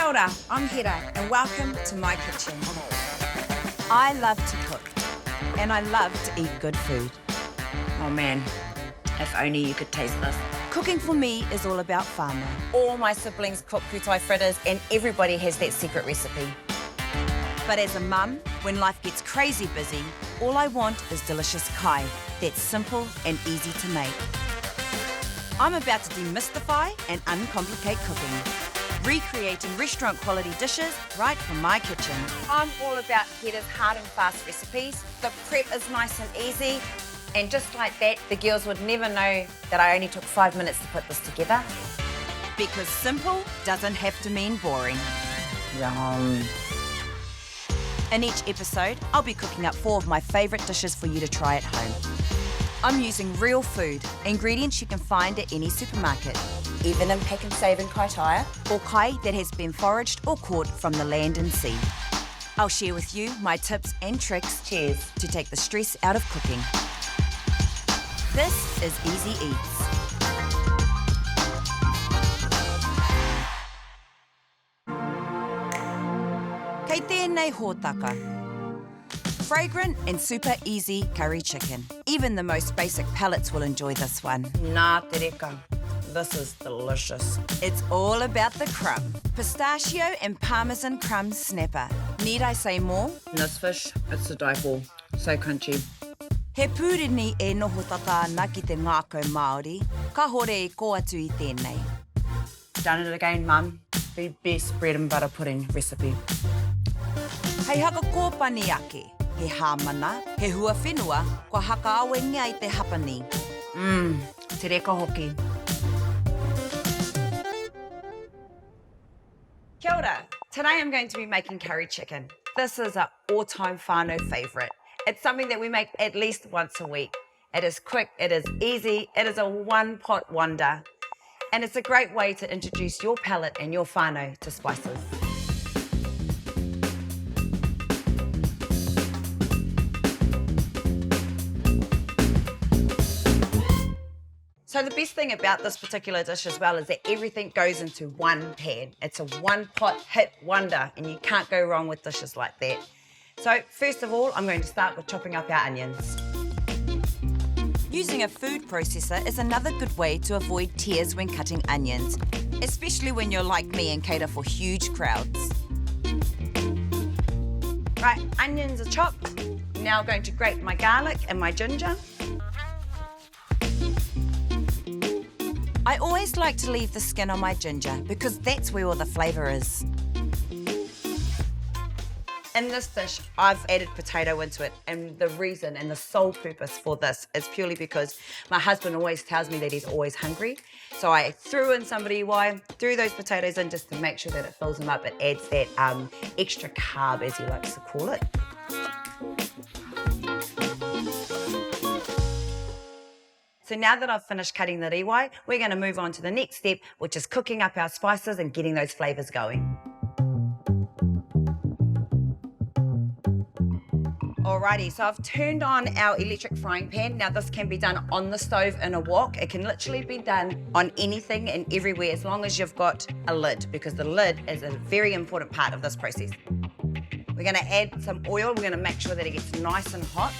ora, I'm Hera and welcome to my kitchen. I love to cook and I love to eat good food. Oh man, if only you could taste this. Cooking for me is all about whānau. All my siblings cook putai fritters and everybody has that secret recipe. But as a mum, when life gets crazy busy, all I want is delicious kai that's simple and easy to make. I'm about to demystify and uncomplicate cooking, recreating restaurant-quality dishes right from my kitchen. I'm all about Hera's hard and fast recipes. The prep is nice and easy, and just like that, the girls would never know that I only took 5 minutes to put this together. Because simple doesn't have to mean boring. Yum. In each episode, I'll be cooking up 4 of my favourite dishes for you to try at home. I'm using real food, ingredients you can find at any supermarket. Even in pack and save in Kaitaia. Or kai that has been foraged or caught from the land and sea. I'll share with you my tips and tricks Cheers. to take the stress out of cooking. This is Easy Eats. Kei tēnei hōtaka. Fragrant and super easy curry chicken. Even the most basic palates will enjoy this one. Nā te reka. This is delicious. It's all about the crumb. Pistachio and parmesan crumb snapper. Need I say more? This fish, it's to die for. So crunchy. He pūrini e noho tatana ki te ngākau Māori. Ka hore I ko atu I tēnei. Done it again, Mum. The best bread and butter pudding recipe. Hei haka kōpani ake. He hāmana, he hua whenua, kua haka awenga I te hapani. Te reka hoki. Kia ora. Today I'm going to be making curry chicken. This is an all-time whānau favourite. It's something that we make at least once a week. It is quick, it is easy, it is a one-pot wonder. And it's a great way to introduce your palate and your whānau to spices. So the best thing about this particular dish as well is that everything goes into one pan. It's a one-pot hit wonder, and you can't go wrong with dishes like that. So first of all, I'm going to start with chopping up our onions. Using a food processor is another good way to avoid tears when cutting onions, especially when you're like me and cater for huge crowds. Right, onions are chopped. Now I'm going to grate my garlic and my ginger. I always like to leave the skin on my ginger because that's where all the flavour is. In this dish, I've added potato into it, and the reason and the sole purpose for this is purely because my husband always tells me that he's always hungry. So I threw in some iwai, threw those potatoes in just to make sure that it fills him up. It adds that extra carb, as he likes to call it. So now that I've finished cutting the iwai, we're going to move on to the next step, which is cooking up our spices and getting those flavours going. Alrighty, so I've turned on our electric frying pan. Now this can be done on the stove in a wok. It can literally be done on anything and everywhere as long as you've got a lid, because the lid is a very important part of this process. We're going to add some oil. We're going to make sure that it gets nice and hot.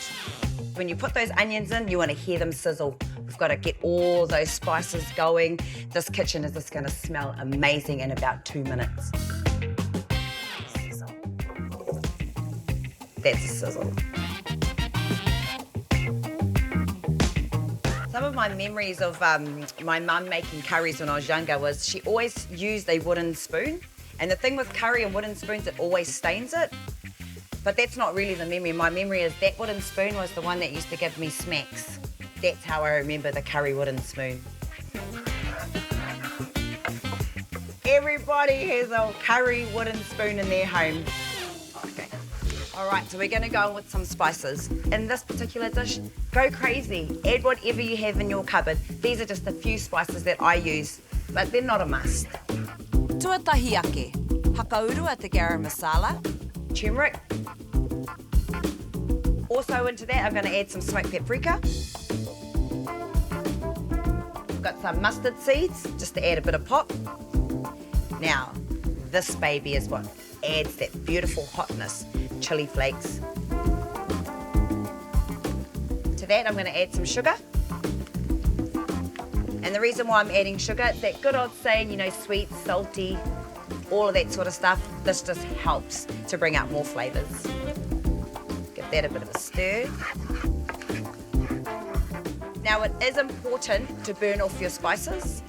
When you put those onions in, you want to hear them sizzle. We've got to get all those spices going. This kitchen is just going to smell amazing in about 2 minutes. Sizzle. That's a sizzle. Some of my memories of my mum making curries when I was younger was she always used a wooden spoon. And the thing with curry and wooden spoons, it always stains it. But that's not really the memory. My memory is that wooden spoon was the one that used to give me smacks. That's how I remember the curry wooden spoon. Everybody has a curry wooden spoon in their home. Okay. All right, so we're gonna go in with some spices. In this particular dish, go crazy. Add whatever you have in your cupboard. These are just a few spices that I use, but they're not a must. Tuatahi ake. Hakaurua te garam masala. Turmeric. Also into that, I'm going to add some smoked paprika. I've got some mustard seeds, just to add a bit of pop. Now, this baby is what adds that beautiful hotness. Chili flakes. To that, I'm gonna add some sugar. And the reason why I'm adding sugar, it's that good old saying, you know, sweet, salty, all of that sort of stuff. This just helps to bring out more flavours. Give that a bit of a stir. Now, it is important to burn off your spices.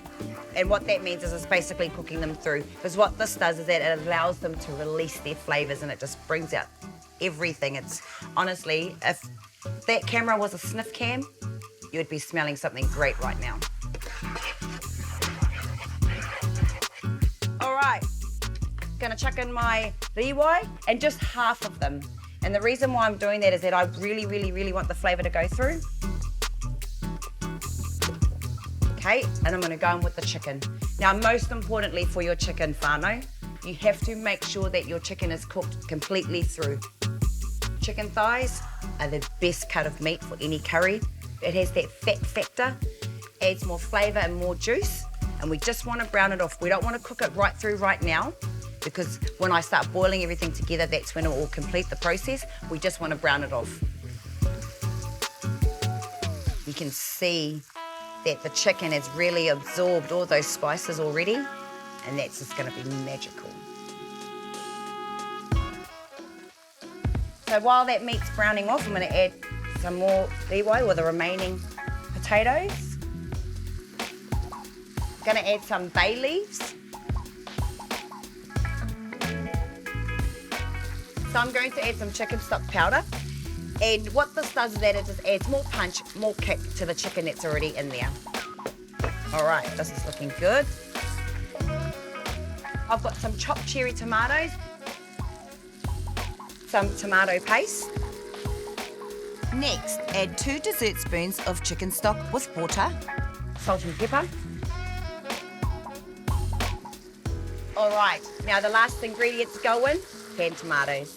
And what that means is it's basically cooking them through. Because what this does is that it allows them to release their flavours and it just brings out everything. It's honestly, if that camera was a sniff cam, you'd be smelling something great right now. All right, gonna chuck in my liwai and just half of them. And the reason why I'm doing that is that I really, really, really want the flavour to go through. Okay, and I'm gonna go in with the chicken. Now, most importantly for your chicken whānau, you have to make sure that your chicken is cooked completely through. Chicken thighs are the best cut of meat for any curry. It has that fat factor, adds more flavour and more juice, and we just want to brown it off. We don't want to cook it right through right now, because when I start boiling everything together, that's when it will complete the process. We just want to brown it off. You can see that the chicken has really absorbed all those spices already, and that's just going to be magical. So while that meat's browning off, I'm going to add some more liwai or the remaining potatoes. I'm going to add some bay leaves. So I'm going to add some chicken stock powder. And what this does is that it just adds more punch, more kick to the chicken that's already in there. All right, this is looking good. I've got some chopped cherry tomatoes, some tomato paste. Next, add 2 dessert spoons of chicken stock with water. Salt and pepper. All right, now the last ingredient to go in, canned tomatoes.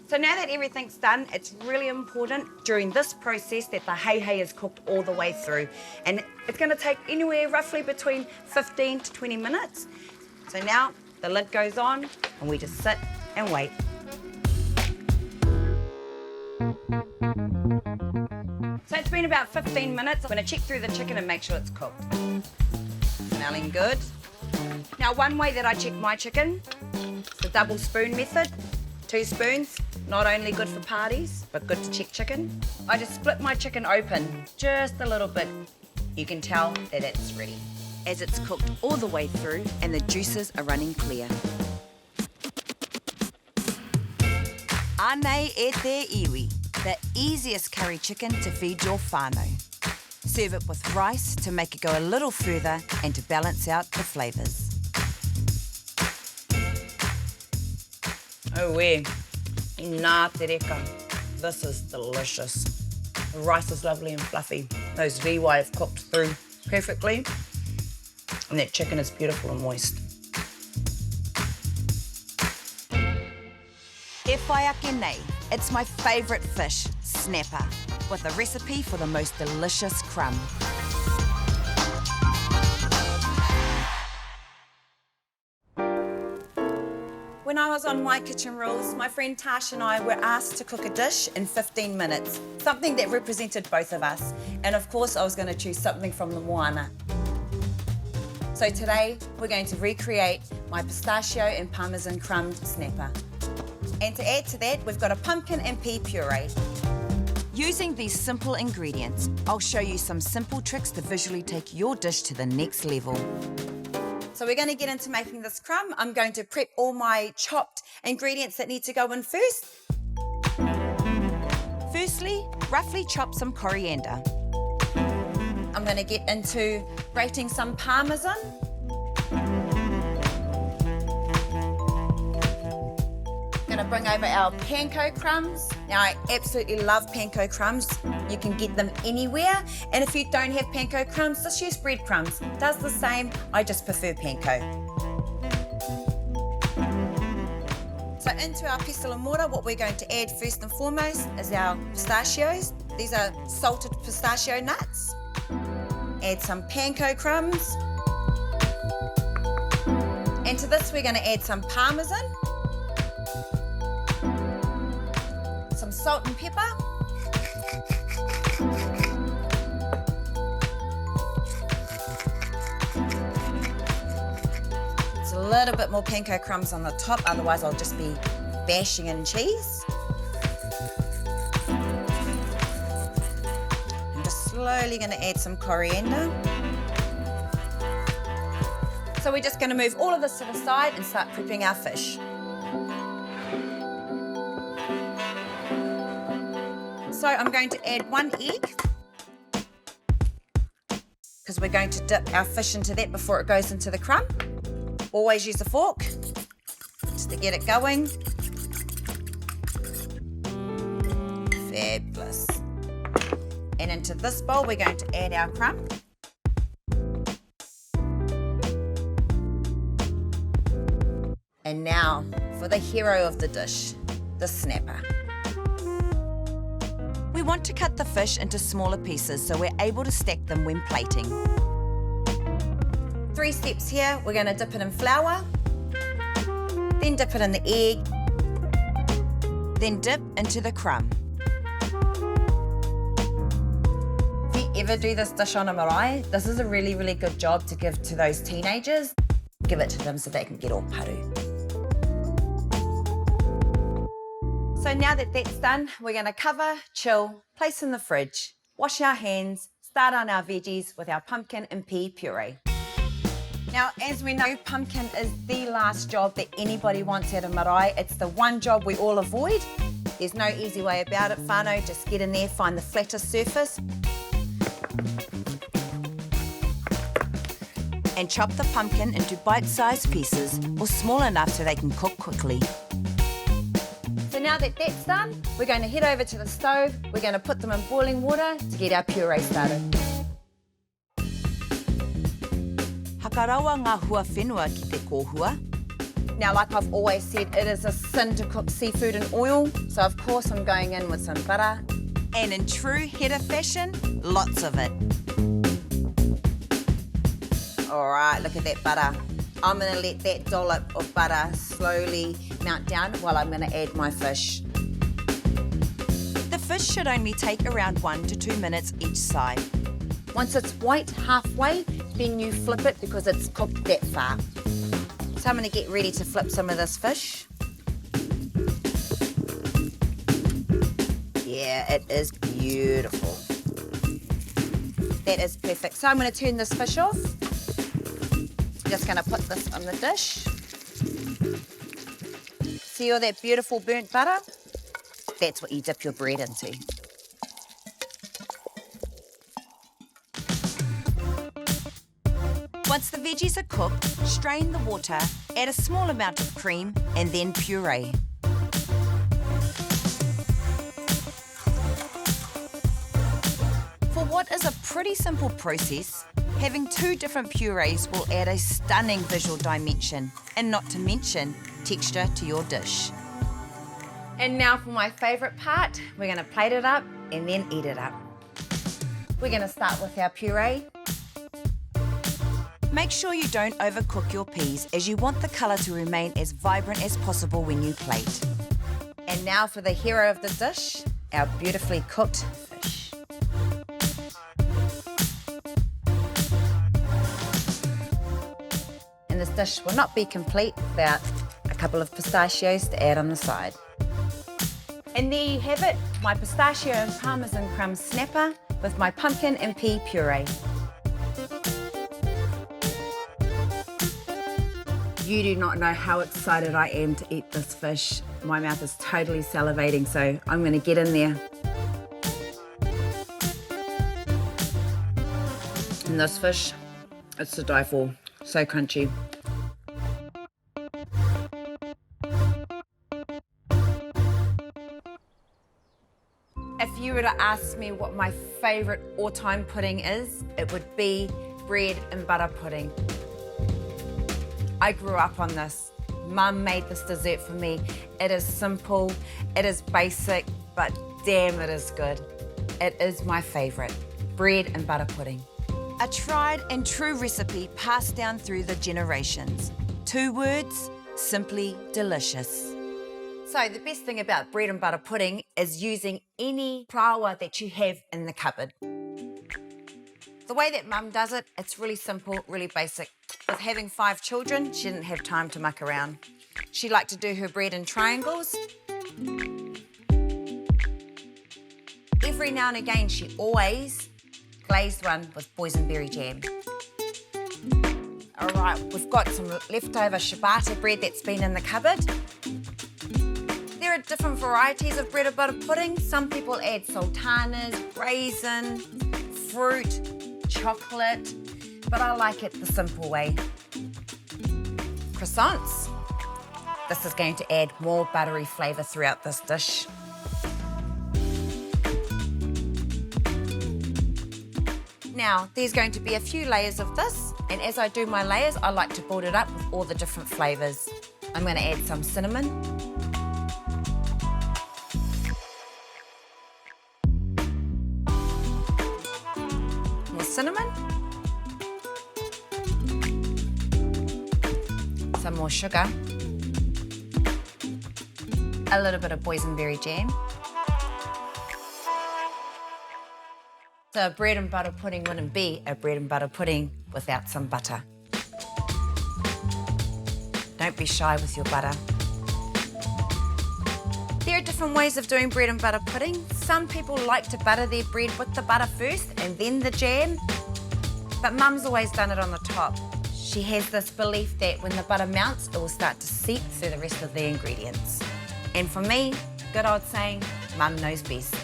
So now that everything's done, it's really important during this process that the hei is cooked all the way through. And it's gonna take anywhere roughly between 15 to 20 minutes. So now the lid goes on and we just sit and wait. So it's been about 15 minutes. I'm gonna check through the chicken and make sure it's cooked. Smelling good. Now, one way that I check my chicken is the double spoon method. 2 spoons, not only good for parties, but good to check chicken. I just split my chicken open just a little bit. You can tell that it's ready. As it's cooked all the way through and the juices are running clear. Ānei e te iwi, the easiest curry chicken to feed your whānau. Serve it with rice to make it go a little further and to balance out the flavours. Oh, nā te reka. This is delicious. The rice is lovely and fluffy. Those liwai have cooked through perfectly. And that chicken is beautiful and moist. E whaiake nei, it's my favourite fish, snapper, with a recipe for the most delicious crumb. When I was on My Kitchen Rules, my friend Tash and I were asked to cook a dish in 15 minutes, something that represented both of us. And of course, I was going to choose something from the moana. So today, we're going to recreate my pistachio and parmesan crumbed snapper. And to add to that, we've got a pumpkin and pea puree. Using these simple ingredients, I'll show you some simple tricks to visually take your dish to the next level. So we're going to get into making this crumb. I'm going to prep all my chopped ingredients that need to go in first. Firstly, roughly chop some coriander. I'm going to get into grating some parmesan. Going to bring over our panko crumbs. Now, I absolutely love panko crumbs. You can get them anywhere. And if you don't have panko crumbs, just use breadcrumbs. Does the same, I just prefer panko. So into our pestle and mortar, what we're going to add first and foremost is our pistachios. These are salted pistachio nuts. Add some panko crumbs. And to this, we're gonna add some parmesan, some salt and pepper, it's a little bit more panko crumbs on the top, otherwise I'll just be bashing in cheese. I'm just slowly gonna add some coriander. So we're just gonna move all of this to the side and start prepping our fish. So I'm going to add 1 egg, because we're going to dip our fish into that before it goes into the crumb. Always use a fork, just to get it going. Fabulous. And into this bowl, we're going to add our crumb. And now for the hero of the dish, the snapper. We want to cut the fish into smaller pieces so we're able to stack them when plating. 3 steps here. We're going to dip it in flour, then dip it in the egg, Then dip into the crumb. If you ever do this dish on a marae, this is a really, really good job to give to those teenagers. Give it to them so they can get all paru. So now that that's done, we're going to cover, chill, place in the fridge, wash our hands, start on our veggies with our pumpkin and pea puree. Now, as we know, pumpkin is the last job that anybody wants at a marae. It's the one job we all avoid. There's no easy way about it, whānau. Just get in there, find the flattest surface. And chop the pumpkin into bite-sized pieces or small enough so they can cook quickly. So now that that's done, we're going to head over to the stove. We're going to put them in boiling water to get our puree started. Hakarawa ngā hua whenua ki te kōhua. Now, like I've always said, it is a sin to cook seafood in oil. So, of course, I'm going in with some butter. And in true Hera fashion, lots of it. All right, look at that butter. I'm going to let that dollop of butter slowly melt down while I'm going to add my fish. The fish should only take around 1 to 2 minutes each side. Once it's white halfway, then you flip it because it's cooked that far. So I'm going to get ready to flip some of this fish. Yeah, it is beautiful. That is perfect. So I'm going to turn this fish off. Just going to put this on the dish. See all that beautiful burnt butter? That's what you dip your bread into. Once the veggies are cooked, strain the water, add a small amount of cream, and then puree. For what is a pretty simple process, having 2 different purees will add a stunning visual dimension, and not to mention texture to your dish. And now for my favourite part, we're going to plate it up and then eat it up. We're going to start with our puree. Make sure you don't overcook your peas as you want the colour to remain as vibrant as possible when you plate. And now for the hero of the dish, our beautifully cooked fish. And this dish will not be complete without a couple of pistachios to add on the side. And there you have it, my pistachio and parmesan crumb snapper with my pumpkin and pea puree. You do not know how excited I am to eat this fish. My mouth is totally salivating, so I'm going to get in there. And this fish, it's to die for. So crunchy. If you were to ask me what my favourite all-time pudding is, it would be bread and butter pudding. I grew up on this. Mum made this dessert for me. It is simple, it is basic, but damn it is good. It is my favourite, bread and butter pudding. A tried and true recipe passed down through the generations. 2 words, simply delicious. So the best thing about bread and butter pudding is using any flour that you have in the cupboard. The way that Mum does it, it's really simple, really basic. With having 5 children, she didn't have time to muck around. She liked to do her bread in triangles. Every now and again, she always glazed one with boysenberry jam. All right, we've got some leftover ciabatta bread that's been in the cupboard. There are different varieties of bread and butter pudding. Some people add sultanas, raisin, fruit, chocolate, but I like it the simple way. Croissants. This is going to add more buttery flavour throughout this dish. Now, there's going to be a few layers of this, and as I do my layers, I like to build it up with all the different flavours. I'm going to add some cinnamon. More cinnamon. Some more sugar. A little bit of boysenberry jam. So a bread and butter pudding wouldn't be a bread and butter pudding without some butter. Don't be shy with your butter. There are different ways of doing bread and butter pudding. Some people like to butter their bread with the butter first and then the jam, but Mum's always done it on the top. She has this belief that when the butter melts, it will start to seep through the rest of the ingredients. And for me, good old saying, Mum knows best.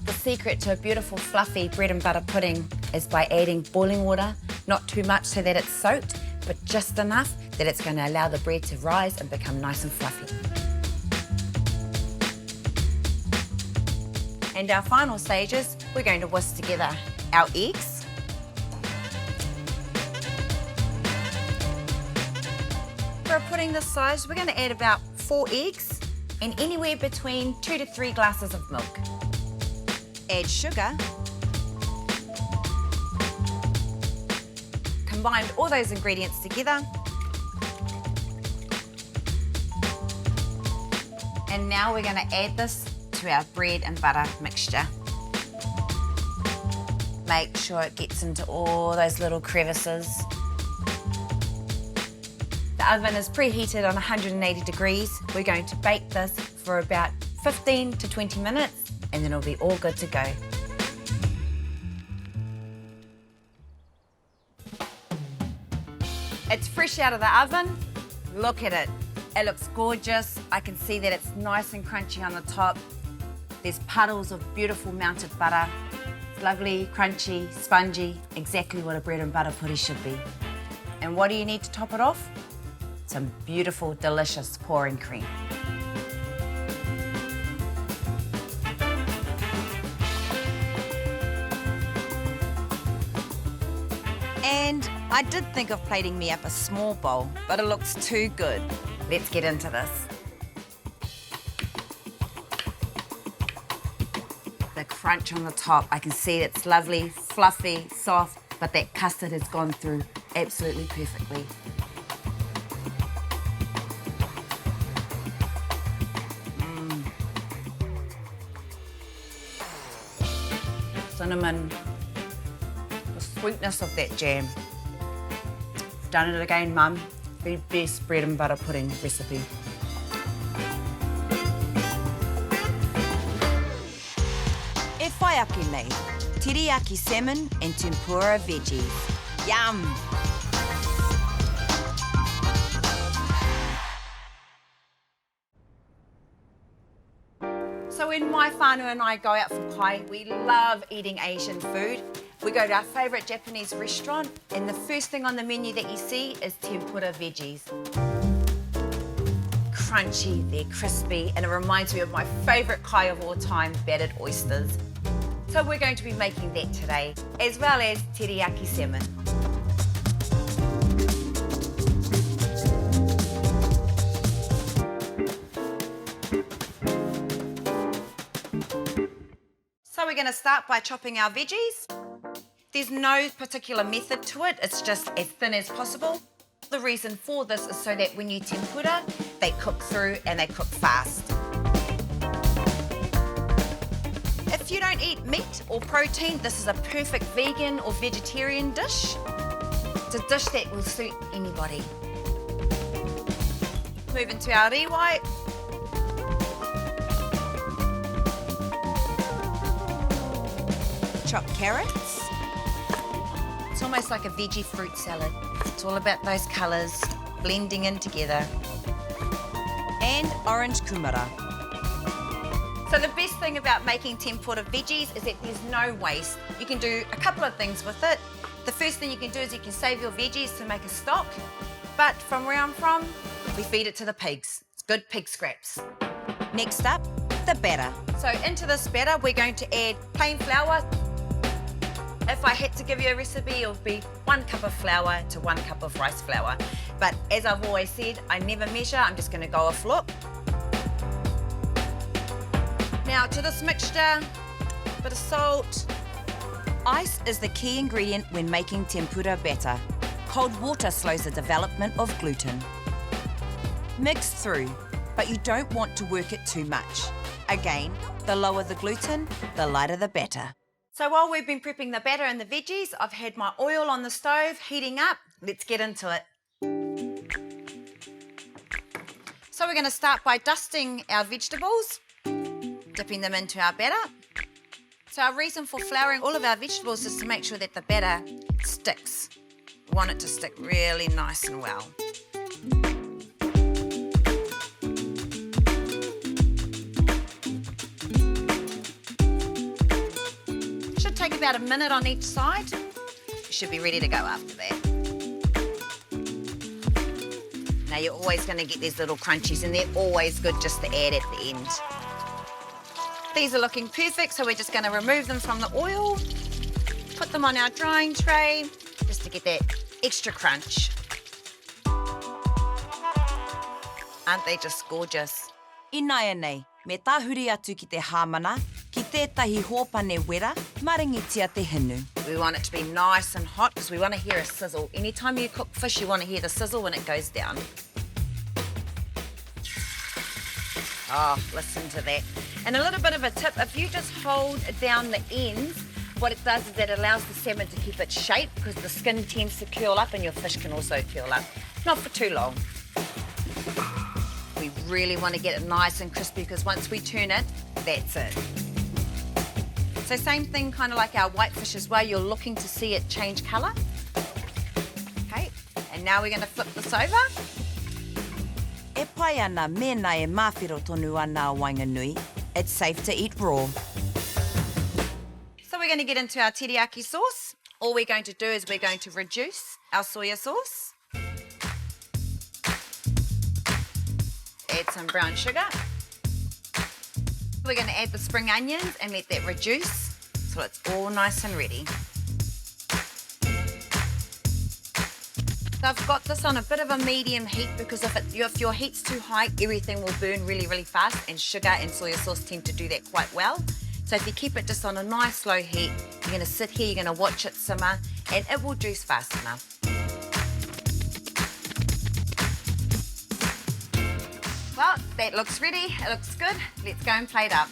The secret to a beautiful fluffy bread and butter pudding is by adding boiling water, not too much so that it's soaked, but just enough that it's going to allow the bread to rise and become nice and fluffy. And our final stages, we're going to whisk together our eggs. For a pudding this size, we're going to add about 4 eggs and anywhere between 2 to 3 glasses of milk. Add sugar. Combine all those ingredients together. And now we're going to add this to our bread and butter mixture. Make sure it gets into all those little crevices. The oven is preheated on 180 degrees. We're going to bake this for about 15 to 20 minutes and then it'll be all good to go. It's fresh out of the oven. Look at it. It looks gorgeous. I can see that it's nice and crunchy on the top. There's puddles of beautiful melted butter. It's lovely, crunchy, spongy, exactly what a bread and butter pudding should be. And what do you need to top it off? Some beautiful, delicious pouring cream. And I did think of plating me up a small bowl, but it looks too good. Let's get into this. The crunch on the top, I can see it's lovely, fluffy, soft, but that custard has gone through absolutely perfectly. Cinnamon, the sweetness of that jam. I've done it again, Mum. The best bread and butter pudding recipe. E whaiake nei, teriyaki salmon and tempura veggies. Yum! So when my whānau and I go out for kai, we love eating Asian food. We go to our favourite Japanese restaurant and the first thing on the menu that you see is tempura veggies. Crunchy, they're crispy, and it reminds me of my favourite kai of all time, battered oysters. So we're going to be making that today, as well as teriyaki salmon. So we're going to start by chopping our veggies. There's no particular method to it, it's just as thin as possible. The reason for this is so that when you tempura, they cook through and they cook fast. If you don't eat meat or protein, this is a perfect vegan or vegetarian dish. It's a dish that will suit anybody. Moving to our riwai. Chopped carrots. It's almost like a veggie fruit salad. It's all about those colours blending in together. And orange kumara. So the best thing about making tempura veggies is that there's no waste. You can do a couple of things with it. The first thing you can do is you can save your veggies to make a stock. But from where I'm from, we feed it to the pigs. It's good pig scraps. Next up, the batter. So into this batter, we're going to add plain flour. If I had to give you a recipe, it would be 1 cup of flour to 1 cup of rice flour. But as I've always said, I never measure, I'm just gonna go off look. Now to this mixture, a bit of salt. Ice is the key ingredient when making tempura batter. Cold water slows the development of gluten. Mix through, but you don't want to work it too much. Again, the lower the gluten, the lighter the batter. So while we've been prepping the batter and the veggies, I've had my oil on the stove heating up. Let's get into it. So we're going to start by dusting our vegetables, dipping them into our batter. So our reason for flouring all of our vegetables is to make sure that the batter sticks. We want it to stick really nice and well. Should take about a minute on each side. You should be ready to go after that. Now you're always going to get these little crunchies and they're always good just to add at the end. These are looking perfect, so we're just going to remove them from the oil, put them on our drying tray, just to get that extra crunch. Aren't they just gorgeous? Inaia nei, me tahuri atu ki te hāmana, ki tētahi hōpane wera, maringitia te hinu. We want it to be nice and hot because we want to hear a sizzle. Anytime you cook fish, you want to hear the sizzle when it goes down. Oh, listen to that. And a little bit of a tip, if you just hold down the ends, what it does is it allows the salmon to keep its shape because the skin tends to curl up and your fish can also curl up. Not for too long. We really want to get it nice and crispy because once we turn it, that's it. So same thing kind of like our white fish as well, you're looking to see it change colour. Okay, and now we're going to flip this over. E pai ana mena e mawhiro tonu ana o Wainganui. It's safe to eat raw. So we're going to get into our teriyaki sauce. All we're going to do is we're going to reduce our soya sauce. Add some brown sugar. We're going to add the spring onions and let that reduce so it's all nice and ready. So I've got this on a bit of a medium heat because if your heat's too high, everything will burn really, really fast, and sugar and soya sauce tend to do that quite well. So if you keep it just on a nice slow heat, you're going to sit here, you're going to watch it simmer, and it will juice fast enough. Well, that looks ready, it looks good. Let's go and plate up.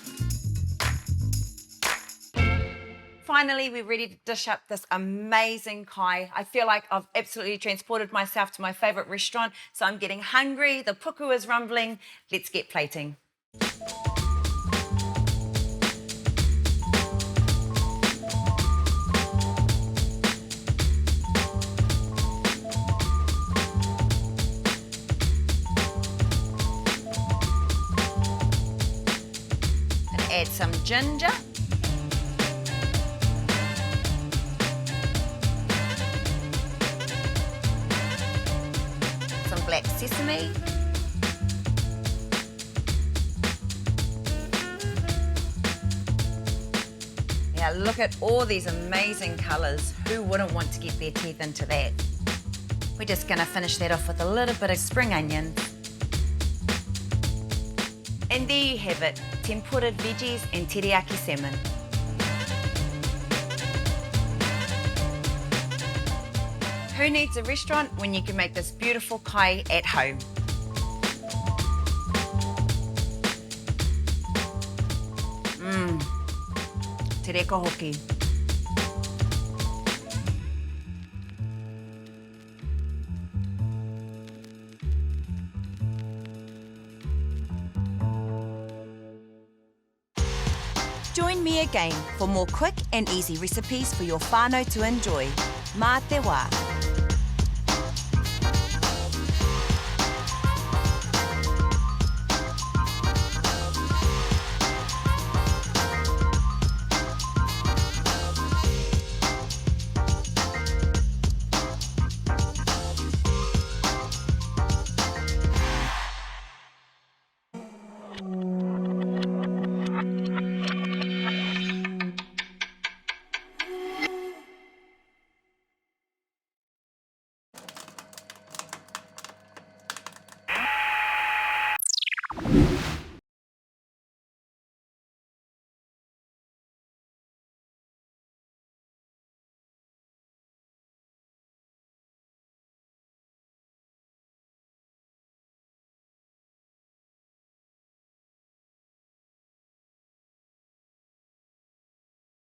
Finally, we're ready to dish up this amazing kai. I feel like I've absolutely transported myself to my favourite restaurant, so I'm getting hungry, the puku is rumbling. Let's get plating. And add some ginger. Black sesame. Now look at all these amazing colours. Who wouldn't want to get their teeth into that? We're just going to finish that off with a little bit of spring onion. And there you have it, tempura veggies and teriyaki salmon. Who needs a restaurant when you can make this beautiful kai at home? Te reka hoki. Join me again for more quick and easy recipes for your whānau to enjoy. Mā te wā.